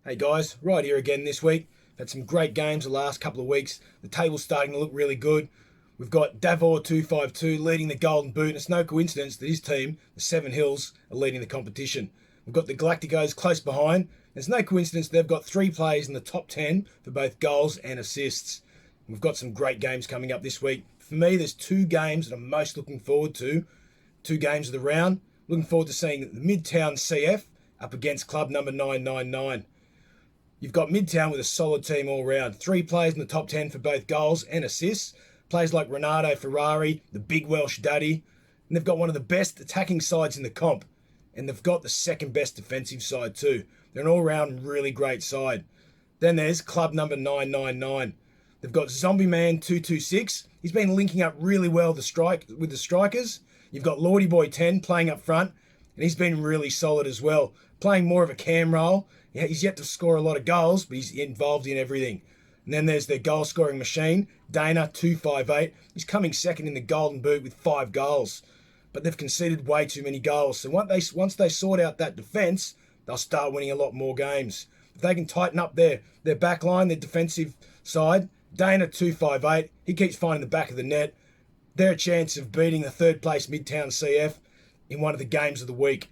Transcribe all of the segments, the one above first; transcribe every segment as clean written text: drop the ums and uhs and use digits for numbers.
Hey guys, right here again this week. Had some great games the last couple of weeks. The table's starting to look really good. We've got Davor 252 leading the Golden Boot, and it's no coincidence that his team, the Seven Hills, are leading the competition. We've got the Galacticos close behind. It's no coincidence they've got 3 players in the top 10 for both goals and assists. We've got some great games coming up this week. For me, there's 2 games that I'm most looking forward to. 2 games of the round. Looking forward to seeing the Midtown CF up against club number 999. You've got Midtown with a solid team all round. 3 players in the top 10 for both goals and assists. Players like Renato Ferrari, the big Welsh daddy. And they've got one of the best attacking sides in the comp. And they've got the second best defensive side too. They're an all-round really great side. Then there's club number 999. They've got Zombie Man 226. He's been linking up really well with the strikers. You've got Lordy Boy 10 playing up front. And he's been really solid as well. Playing more of a cam role. He's yet to score a lot of goals, but he's involved in everything. And then there's their goal-scoring machine, Dana 258. He's coming second in the Golden Boot with 5 goals. But they've conceded way too many goals. So once they sort out that defence, they'll start winning a lot more games. If they can tighten up their back line, their defensive side, Dana 258, he keeps finding the back of the net. They're a chance of beating the third place Midtown CF in one of the games of the week.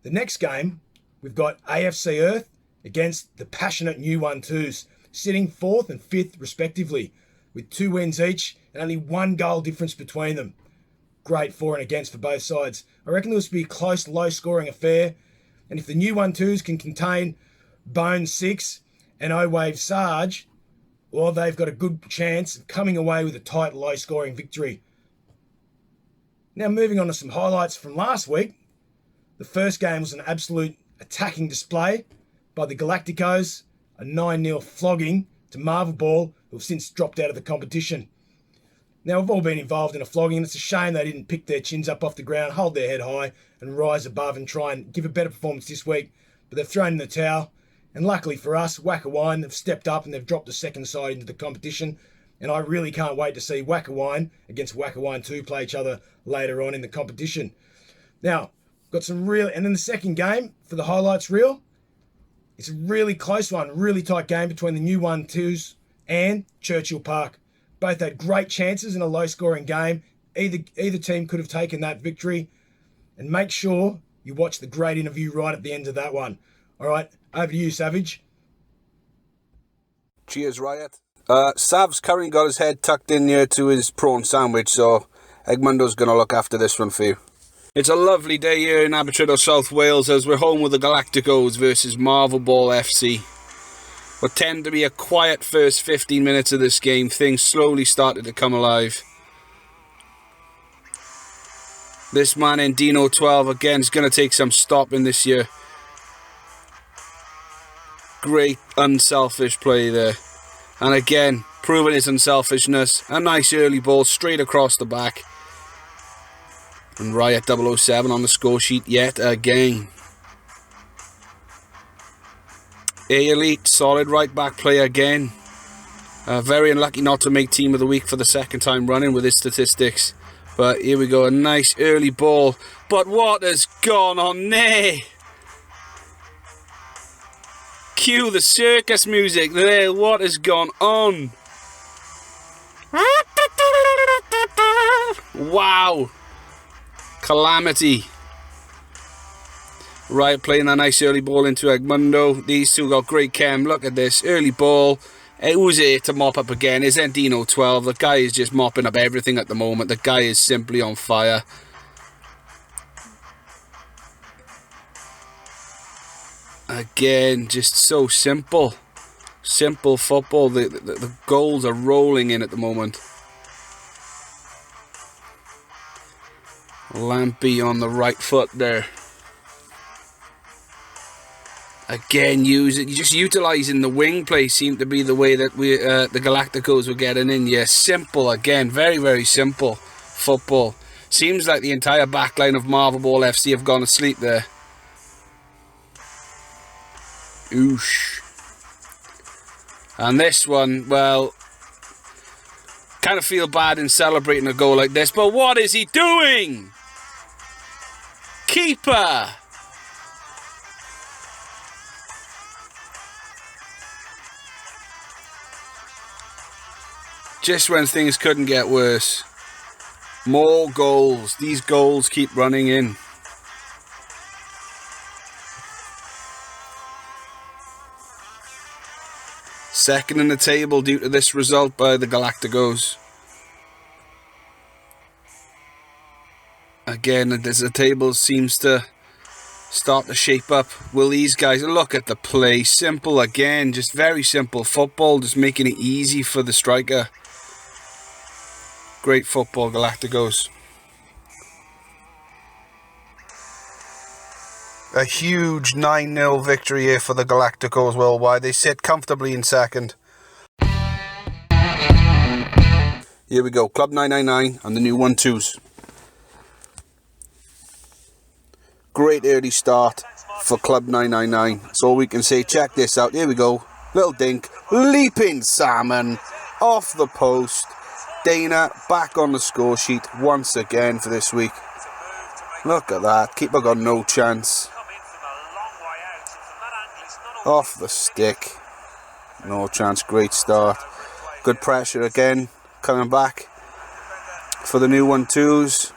The next game, we've got AFC Earth against the passionate New 1-2s, sitting 4th and 5th respectively, with 2 wins each and only 1 goal difference between them. Great for and against for both sides. I reckon this will be a close, low-scoring affair, and if the New 1-2s can contain Bone 6 and O-Wave Sarge, well, they've got a good chance of coming away with a tight, low-scoring victory. Now, moving on to some highlights from last week. The first game was an absolute attacking display by the Galacticos, a 9-0 flogging to Marvel Ball, who have since dropped out of the competition. Now, we've all been involved in a flogging, and it's a shame they didn't pick their chins up off the ground, hold their head high, and rise above and try and give a better performance this week. But they've thrown in the towel, and luckily for us, Wackawine have stepped up and they've dropped the second side into the competition. And I really can't wait to see Wackawine against Wackawine 2 play each other later on in the competition. Now, got some real, and then the second game for the highlights reel. It's a really close one, really tight game between the New 1-2s and Churchill Park. Both had great chances in a low-scoring game. Either team could have taken that victory. And make sure you watch the great interview right at the end of that one. All right, over to you, Savage. Cheers, Riot. Sav's currently got his head tucked in here to his prawn sandwich, so Egmundo's going to look after this one for you. It's a lovely day here in Abertraw, South Wales, as we're home with the Galacticos versus Marvel Ball FC. What tend to be a quiet first 15 minutes of this game, things slowly started to come alive. This man in Dino 12 again is going to take some stopping this year. Great unselfish play there. And again, proving his unselfishness. A nice early ball straight across the back. And Riot 007 on the score sheet yet again. A-Elite, solid right back play again. Very unlucky not to make team of the week for the second time running with his statistics. But here we go, a nice early ball. But what has gone on there? Cue the circus music there. What has gone on? Wow. Calamity. Right, playing a nice early ball into Egmundo. These two got great chem. Look at this. Early ball. Who's here to mop up again? Is Endino 12. The guy is just mopping up everything at the moment. The guy is simply on fire. Again, just so simple. Simple football. The goals are rolling in at the moment. Lampy on the right foot there. Again, just utilising the wing play seemed to be the way that the Galacticos were getting in. Yeah, simple again. Very, very simple football. Seems like the entire backline of Marvel Ball FC have gone to sleep there. Oosh. And this one, well, kind of feel bad in celebrating a goal like this, but what is he doing? Keeper! Just when things couldn't get worse. More goals. These goals keep running in. Second in the table due to this result by the Galacticos. Again, as the table seems to start to shape up, will these guys, look at the play, simple again, just very simple football, just making it easy for the striker. Great football, Galacticos. A huge 9-0 victory here for the Galacticos worldwide. They sit comfortably in second. Here we go, Club 999 and the new 1-2s. Great early start for Club 999. That's all we can say. Check this out. Here we go. Little dink. Leaping salmon off the post. Dana back on the score sheet once again for this week. Look at that. Keeper got no chance. Off the stick. No chance. Great start. Good pressure again. Coming back for the new 1-2s.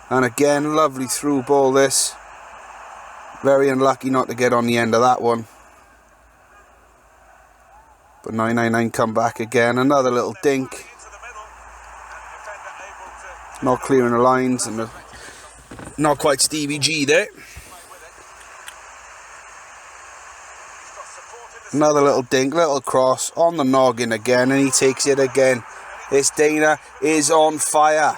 And again, lovely through ball this. Very unlucky not to get on the end of that one. But 999 come back again. Another little dink. Not clearing the lines and not quite Stevie G there. Another little dink, little cross on the noggin again, and he takes it again. This Dana is on fire.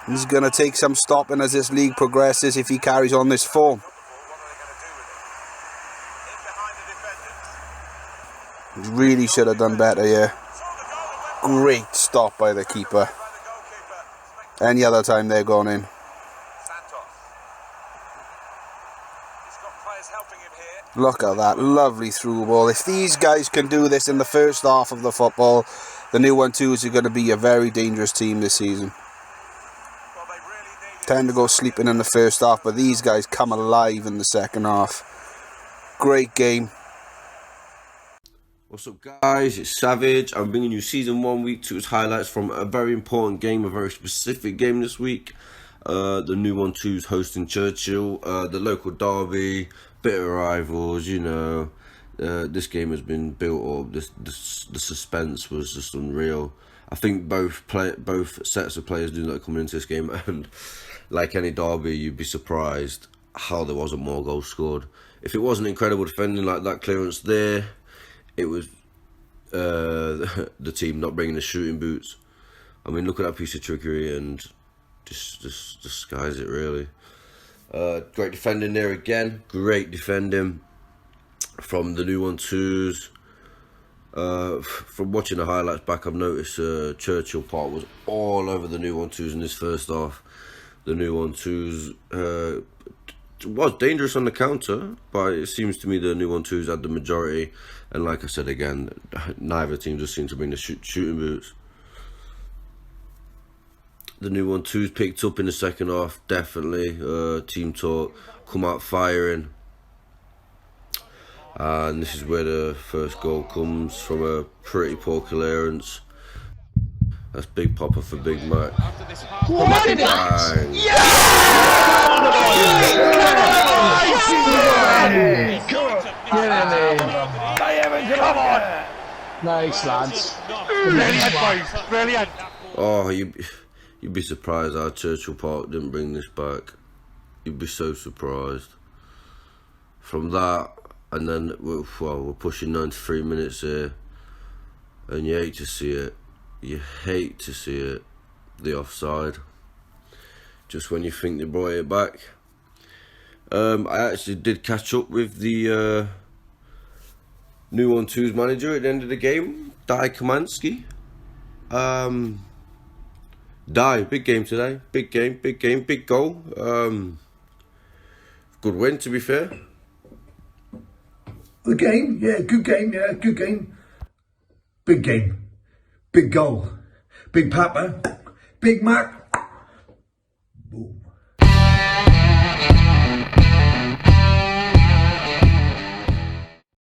He's going to take some stopping as this league progresses if he carries on this form. He really should have done better here. Great stop by the keeper. Any other time they're gone in. Look at that, lovely through ball. If these guys can do this in the first half of the football, the new 1-2s are going to be a very dangerous team this season. Tend to go sleeping in the first half, but these guys come alive in the second half. Great game. What's up, guys? It's Savage. I'm bringing you Season 1, Week 2's highlights from a very important game, a very specific game this week. The new 1-2s hosting Churchill, the local derby, bit of rivals, you know. This game has been built up. The suspense was just unreal. I think both sets of players do like coming into this game, and like any derby, you'd be surprised how there wasn't more goals scored. If it wasn't incredible defending like that clearance there, it was the team not bringing the shooting boots. I mean, look at that piece of trickery and just skies it really. Great defending there again. Great defending from the new 1-2s. From watching the highlights back, I've noticed Churchill Park was all over the new 1-2s in this first half. The new 1-2s was dangerous on the counter, but it seems to me the new 1-2s had the majority. And like I said again, neither team just seemed to bring the shooting boots. The new 1-2s picked up in the second half, definitely. Team talk, come out firing. And this is where the first goal comes, from a pretty poor clearance. That's Big Papa for Big Mac. Come on! Nice, lads. Brilliant, boys. Brilliant. Oh, you'd be surprised how Churchill Park didn't bring this back. You'd be so surprised. From that, and then we're pushing 93 minutes here, and you hate to see it. You hate to see it. The offside. Just when you think they brought it back. I actually did catch up with the new 1-2's manager at the end of the game, Dai Kamansky. Dai, big game today. Big game, big goal. Good win, to be fair. The game, yeah, good game, yeah, good game. Big game, big goal, Big Papa, Big Mac.